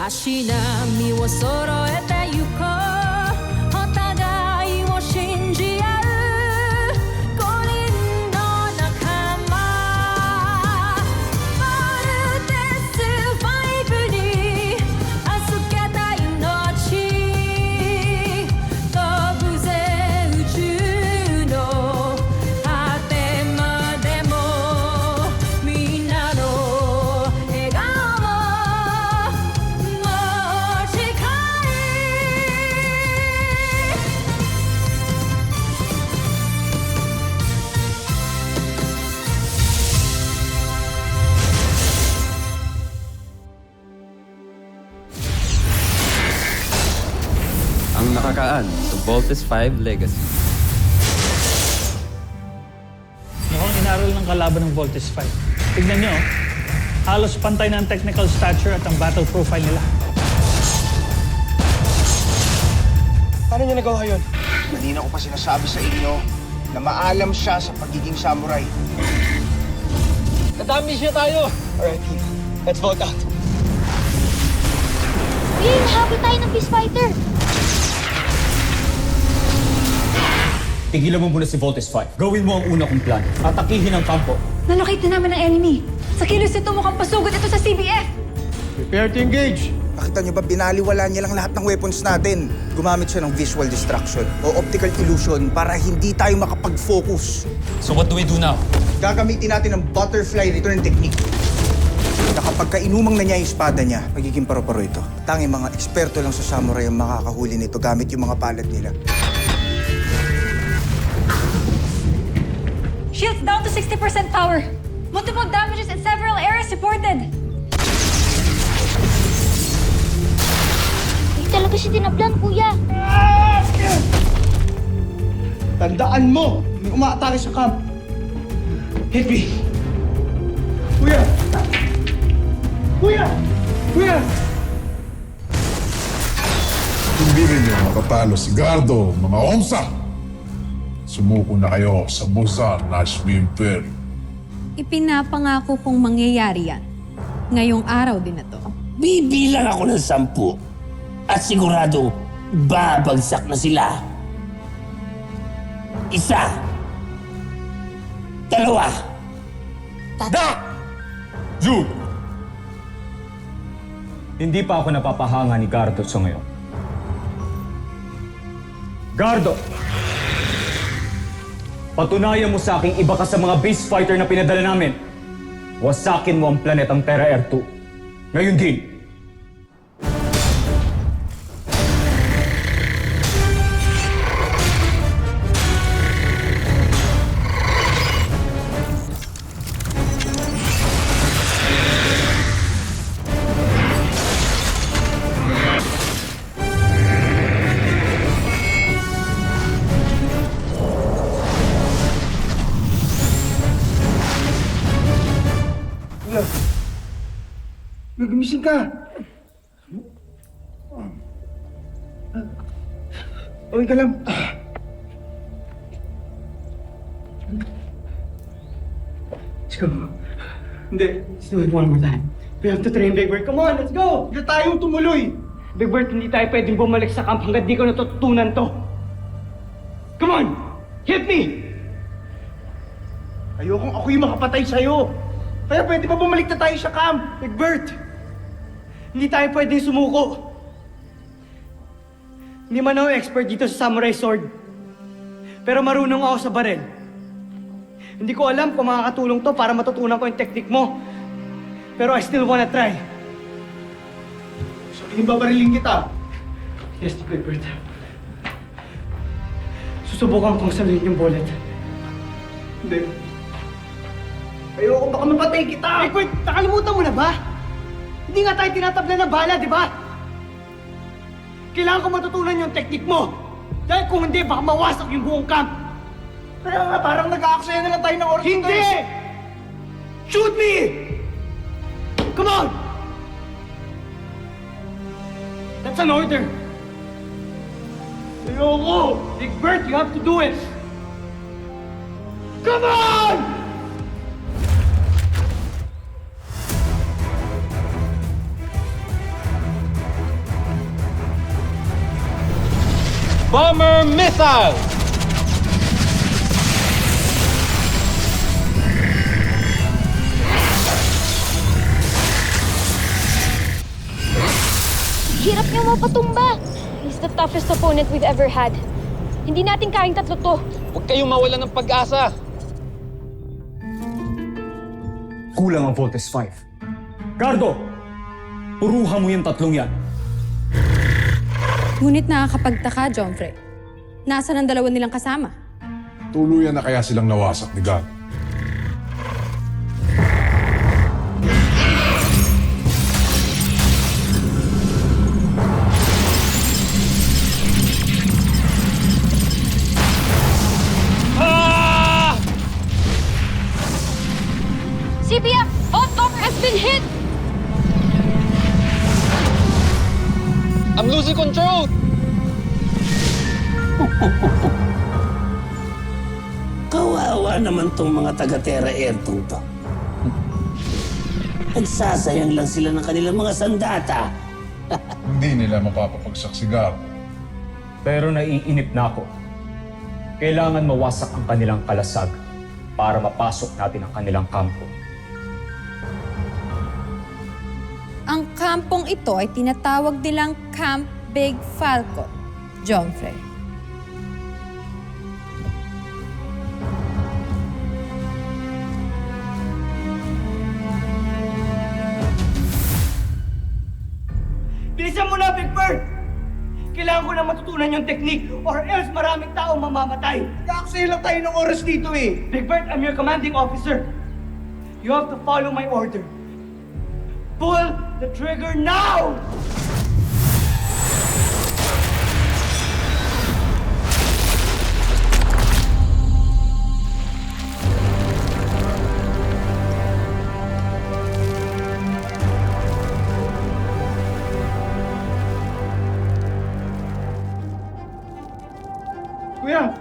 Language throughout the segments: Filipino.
足並みを揃えてゆこうお互いを信じ合う五人の仲間まるでスファイブに預けた命飛ぶぜ宇宙の果てまでもみんなの笑顔Ang nakakaan sa Voltes 5 Legacy. Mukhang inaral ng kalaban ng Voltes 5. Tignan nyo, halos pantay na ang technical stature at ang battle profile nila. Paano niya nagawa yun? Kanina ko pa sinasabi sa inyo na maalam siya sa pagiging samurai. Nadami siya tayo! Alright, team. Let's vote out. Will, happy tayo ng Beast Fighter! Tigilan mo muna si Voltes 5. Gawin mo ang una kong plan. Atakihin ang kampo. Nalocate na naman ang enemy. Sa kilos ito mukhang pasugod ito sa CBF. Prepare to engage! Nakita niyo ba binaliwala niya lang lahat ng weapons natin? Gumamit siya ng visual distraction o optical illusion para hindi tayo makapag-focus. So what do we do now? Gagamitin natin ang butterfly return technique. Na kapag kainumang na niya yung espada niya, magiging paro-paro ito. Tanging mga eksperto lang sa samurai ang makakahuli nito gamit yung mga palad nila. Shields down to 60% power. Multiple damages in several areas reported. Hindi talaga siya tinablan, kuya. Tandaan mo, may umaatake sa camp. Hit me. Kuya! Kuya! Kuya! Hindi rin niyo makatalo si Gardo, mga onsa. Sumuko na kayo sa Muzan Nashmi Imperium. Ipinapangako kong mangyayari yan. Ngayong araw din na to. Bibilang ako ng 10 at sigurado babagsak na sila. 1, 2, Jude! Hindi pa ako napapahanga ni Gardo sa ngayon. Gardo! Patunayan mo sa aking iba ka sa mga beast fighter na pinadala namin. Wasakin mo ang planetang Terra Air 2. Ngayon din. Gumising ka! Okay ka lang. Let's go. Hindi. Let's do it one more time. We have to train, Big Bird. Come on, let's go! Hindi tayong tumuloy! Big Bird, hindi tayo pwedeng bumalik sa camp hanggat di ko natutunan to. Come on! Hit me! Ayokong ako yung makapatay sa'yo. Kaya pwede ba bumalik na tayo sa camp? Big Bird! Hindi tayo pwedeng sumuko. Hindi man ako expert dito sa samurai sword. Pero marunong ako sa baril. Hindi ko alam kung makakatulong to para matutunan ko yung technique mo. Pero I still wanna try. Sabihin babariling kita. Yes, Big Bird. Susubukan kong saluhin yung bullet. Hindi. Ayoko baka mapatay kita! Big Bird, nakalimutan mo na ba? Hindi nga tayo tinatabla ng bala, di ba? Kailangan ko matutunan yung technique mo. Dahil kung hindi, baka mawasak yung buong camp. Kaya nga, parang nag-aaksaya na lang tayo ng oras. Hindi! Shoot me! Come on! That's an order. Ayoko! Big Bird, you have to do it! Come on! Bomber Missile! Hirap niyo mapatumba. He's the toughest opponent we've ever had. Hindi natin kayang tatlo to. Huwag kayong mawalan ng pag-asa. Kulang ang Voltes 5. Gardo! Puruhan mo yung tatlong yan. Ngunit nakakapagtaka, Jomfre. Nasaan ang dalawa nilang kasama? Tuluyan na kaya silang nawasak ni God. CPF! Vault Bomber has been hit! I'm losing control! Kawawa naman tong mga taga-Terra Airtong to. Nagsasayang lang sila ng kanilang mga sandata. Hindi nila mapapapagsak si God. Pero naiinip na ako. Kailangan mawasak ang kanilang kalasag para mapasok natin ang kanilang kampo. Ang kampong ito ay tinatawag nilang Camp Big Falcon, Jomfre. Bilisan mo na, Big Bird! Kailangan ko na matutunan yung technique or else maraming tao mamamatay. Kakaksaya lang tayo ng oras dito eh. Big Bird, I'm your commanding officer. You have to follow my order. Pull the trigger now! Kuya!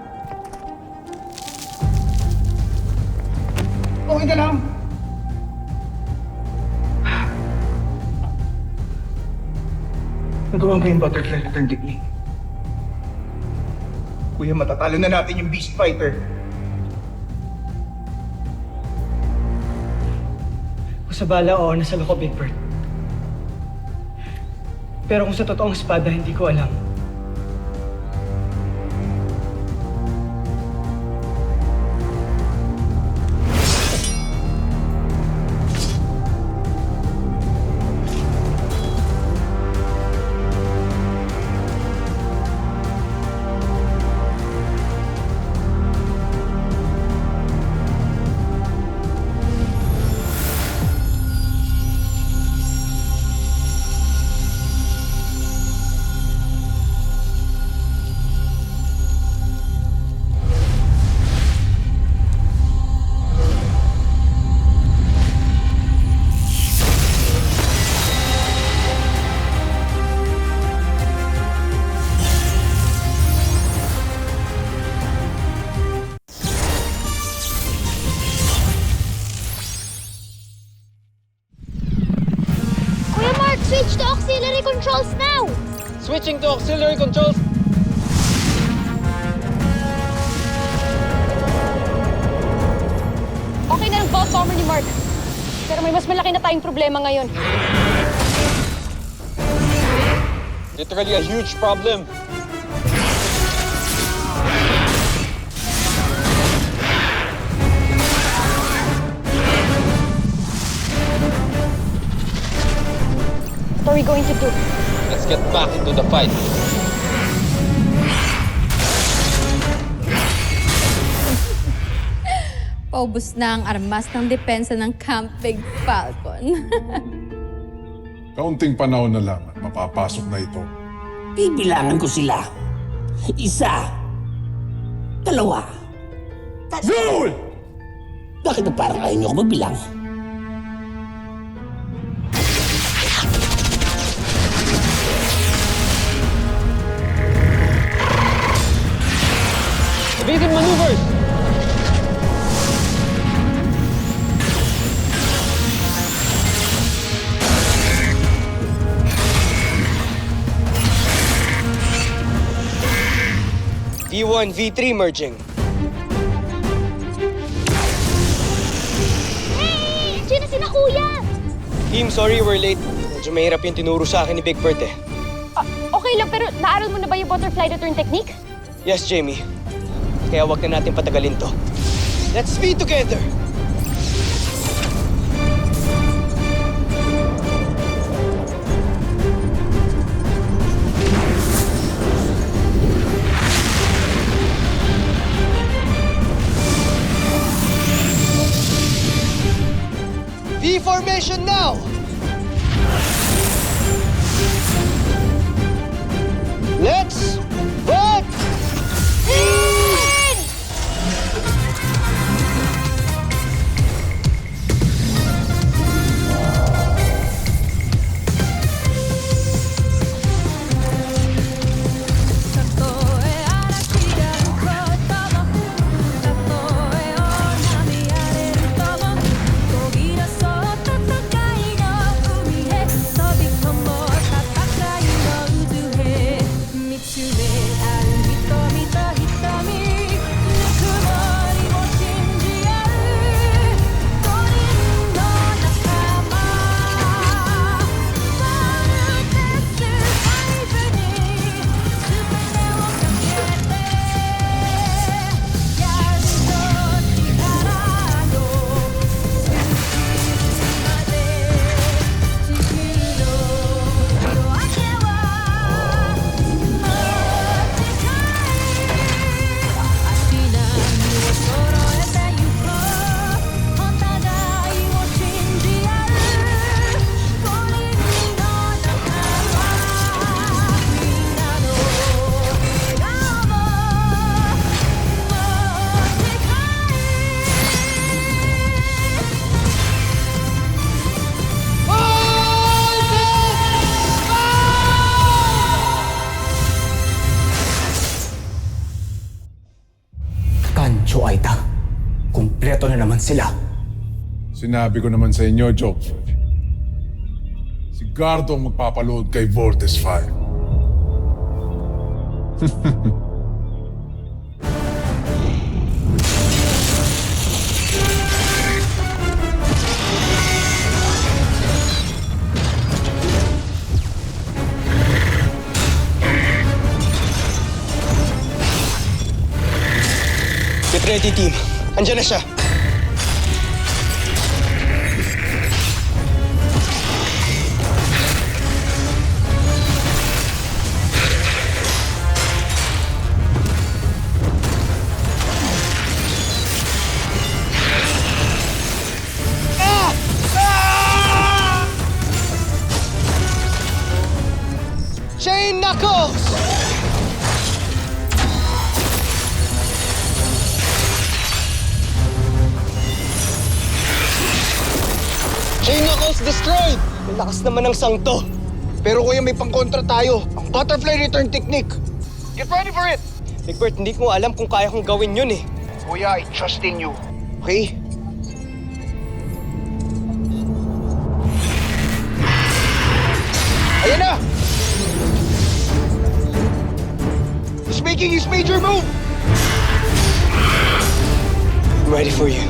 Okay ka lang? Nagawa ko yung butterfly return technique. Kuya, matatalo na natin yung Beast Fighter. Kung sa bala, oo, nasa loko, Big Bird. Pero kung sa totoong espada, hindi ko alam. Kuya Mark, switch to auxiliary controls now! Switching to auxiliary controls. Okay na ang Vault Bomber ni Mark. Pero may mas malaki na tayong problema ngayon. Literally a huge problem. What are we going to do? Let's get back into the fight. Paubos na ang armas ng depensa ng Camp Big Falcon. Kaunting panahon na lang at mapapasok na ito. Bibilangan ko sila. 1, 2, 3. Zul! Bakit ba parang ayaw niyo ako magbilang? Evasive maneuvers! V1, V3 merging. Hey! Diyan na sina kuya! Team, sorry we're late. Medyo mahirap yung tinuro sa akin ni Big Bert eh. Okay lang, pero naaral mo na ba yung butterfly return technique? Yes, Jamie. Kaya wag na natin patagalin to. Let's be together! V formation now! Let's rock! Kancho Aita, kumpleto na naman sila. Sinabi ko naman sa inyo, Joke. Si Gardo ang magpapaload kay Vortex 5. Get ready, team. Andiyan na siya. Chain Knuckles! Chain Knuckles destroyed! Ang lakas naman ng sangto. Pero kuya, may pangkontra tayo. Ang butterfly return technique. Get ready for it! Big Bert, hindi ko alam kung kaya kong gawin yun eh. Kuya, I trust in you. Okay? Ayan na! He's making his major move! I'm ready for you.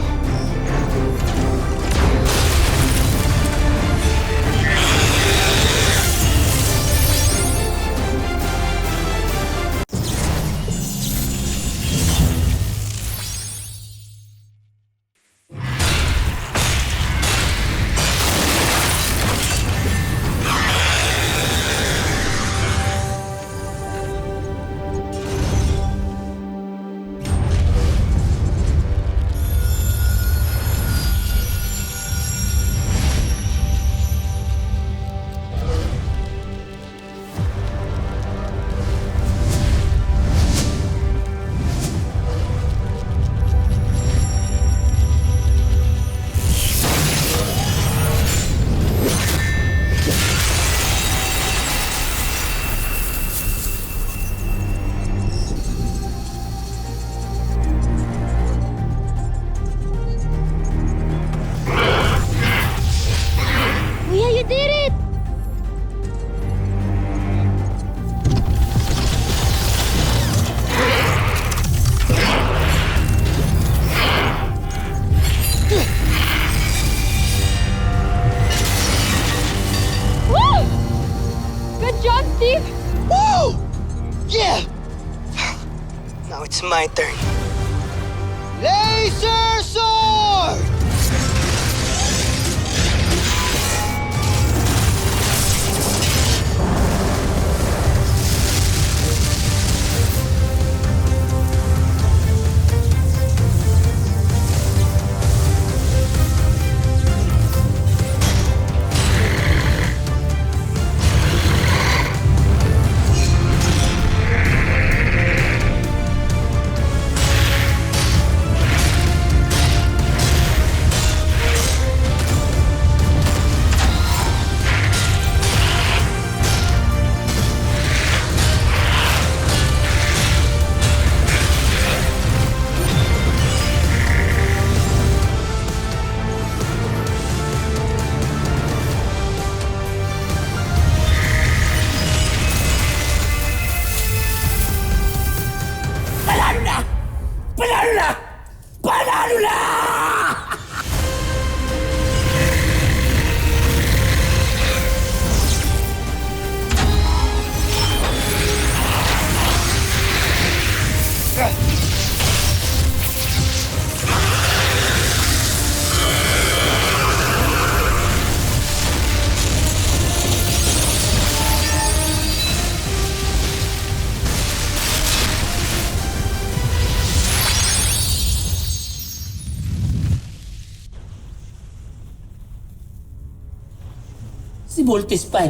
job, Steve! Woo! Yeah! Now it's my turn. Laser Sword! Panalo na! Panalo na! Panalo na! Si Voltes 5.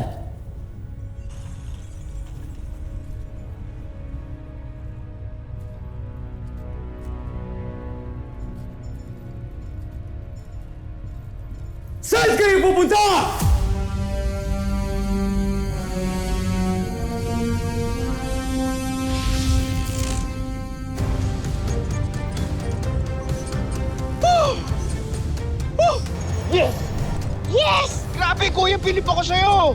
Saan kayo pupunta? Yes! Grabe, Kuya, bilib ako sa'yo!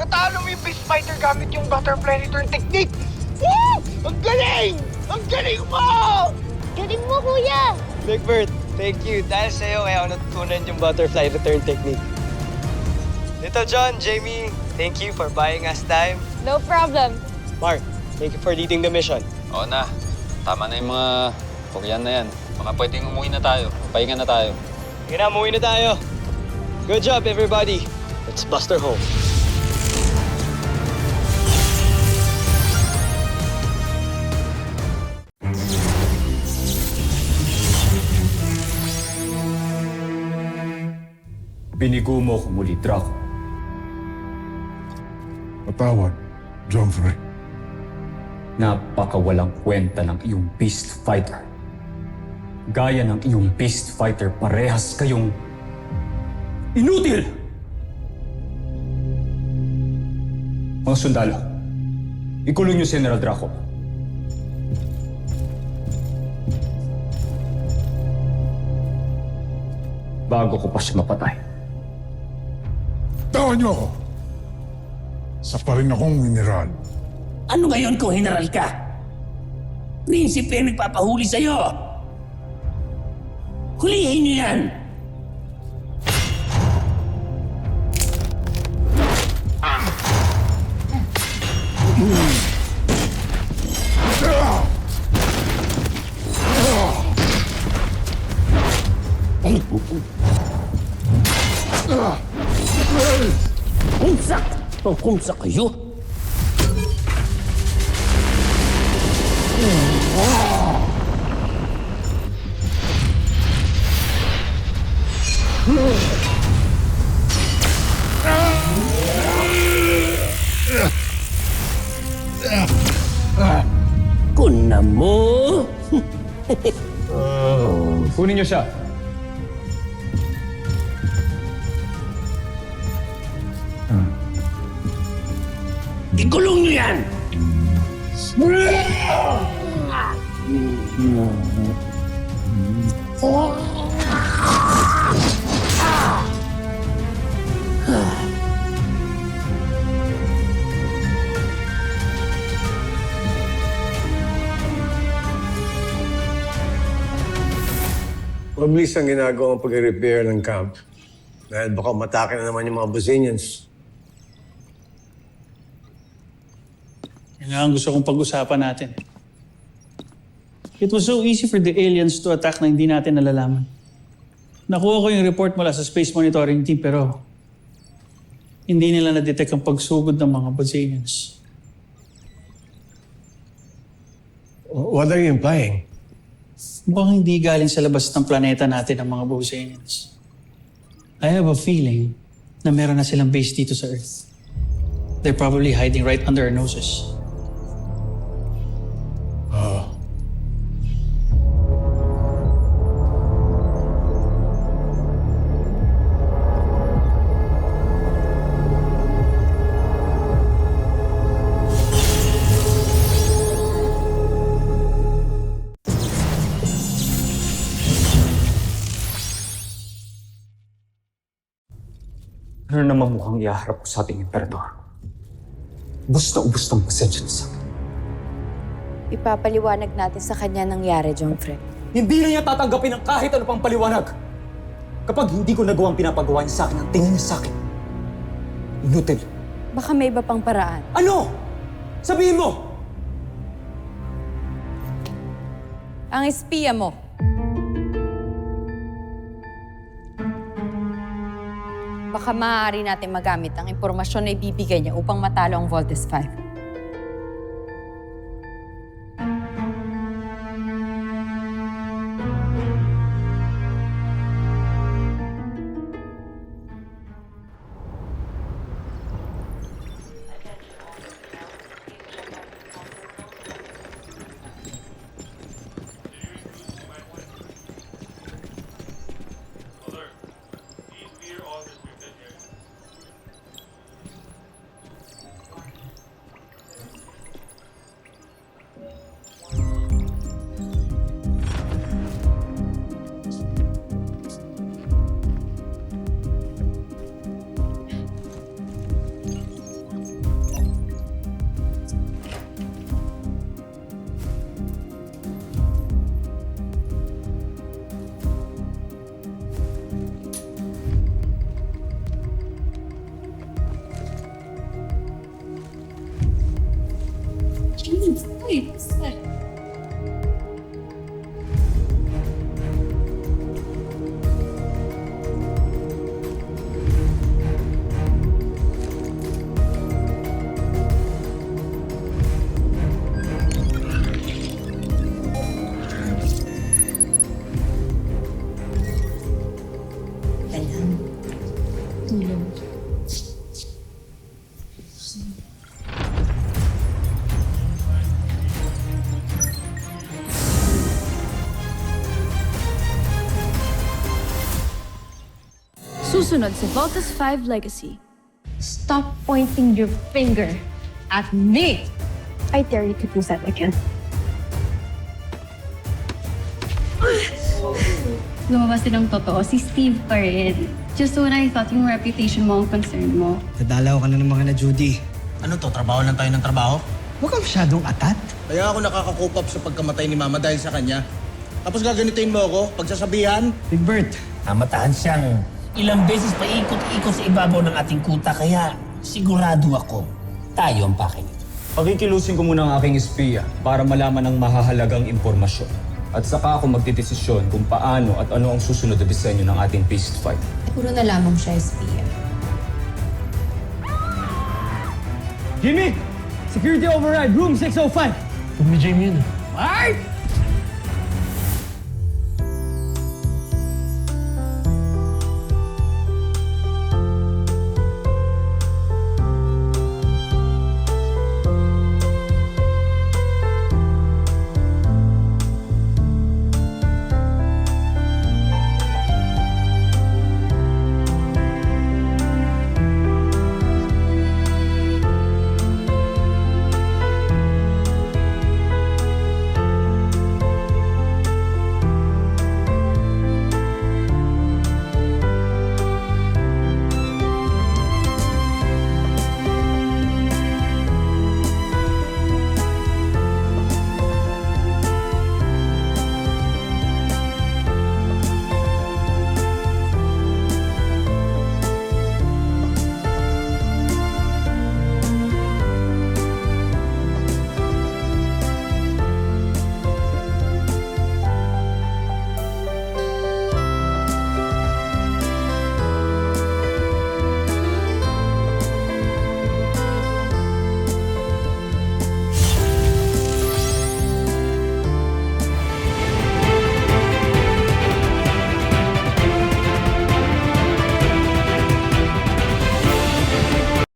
Natalo mo yung Beast Fighter gamit yung Butterfly Return Technique! Woo! Ang galing! Ang galing mo! Galing mo, kuya! Big Bird, thank you. Dahil sa'yo, kaya ako natutunan yung Butterfly Return Technique. Ito, John, Jamie, thank you for buying us time. No problem. Mark, thank you for leading the mission. Oo na. Tama na yung mga Korean na yan. Mga pwedeng umuwi na tayo. Pahinga na tayo. Sige na, umuwi na tayo. Good job, everybody. Let's bust her home. Binigo mo ko muli, Draco. Patawad, John Frey. Napakawalang kwenta ng iyong Beast Fighter. Gaya ng iyong Beast Fighter, parehas kayong inutil! Mga sundalo, ikulong niyo si General Draco. Bago ko pa siya mapatay. Tawan niyo ako! Sa pa rin akong mineral. Ano ngayon kung general ka? Prinsipe ang nagpapahuli sa'yo. Hulihin niyo yan! Kumsa kayo? Kuna mo? Kunin niyo siya. Ikulong niyo yan! Mabilis ang ginagawang pag-repair ng camp. Dahil baka matake na naman yung mga Bosnians. Yan nga ang gusto kong pag-usapan natin. It was so easy for the aliens to attack na hindi natin nalalaman. Nakuha ko yung report mula sa Space Monitoring Team pero hindi nila na-detect ang pagsugod ng mga Bosanians. What are you implying? Mukhang hindi galing sa labas ng planeta natin ang mga Bosanians. I have a feeling na meron na silang base dito sa Earth. They're probably hiding right under our noses. Ano naman mukhang iaharap ko sa ating emperador? Ubus na ubus ng pasensya na sa akin. Ipapaliwanag natin sa kanya nangyari, John Fred. Hindi na niya tatanggapin ang kahit ano pang paliwanag. Kapag hindi ko nagawang pinapagawa niya sa akin ang tingin niya sa akin. Inutil. Baka may iba pang paraan. Ano? Sabihin mo! Ang espiya mo. Baka maaari natin magamit ang impormasyon na ibibigay niya upang matalo ang Voltes 5. Susunod sa Voltes 5 Legacy. Stop pointing your finger at me! I dare you to do that again. Lumabas din ang totoo, si Steve pa rin. Just when I thought yung reputation mo ang concern mo. Nadalaw ka na ng mga na Judy. Ano to, trabaho lang tayo ng trabaho? Huwag ka masyadong atat. Kaya ako nakaka-cope up sa pagkamatay ni Mama dahil sa kanya. Tapos gaganitin mo ako, pagsasabihan. Big Bert, Namatahan siyang ilang beses pa ikot-ikot sa ibabaw ng ating kuta, kaya sigurado ako, tayo ang pakinig. Pakikilusin ko muna ang aking espiya para malaman ang mahahalagang impormasyon. At saka ako magdidesisyon kung paano at ano ang susunod na disenyo ng ating Beast Fight. Puro na lamang siya espiya. Jimmy! Security override, room 605! Kung ni Jamie yun. Mark!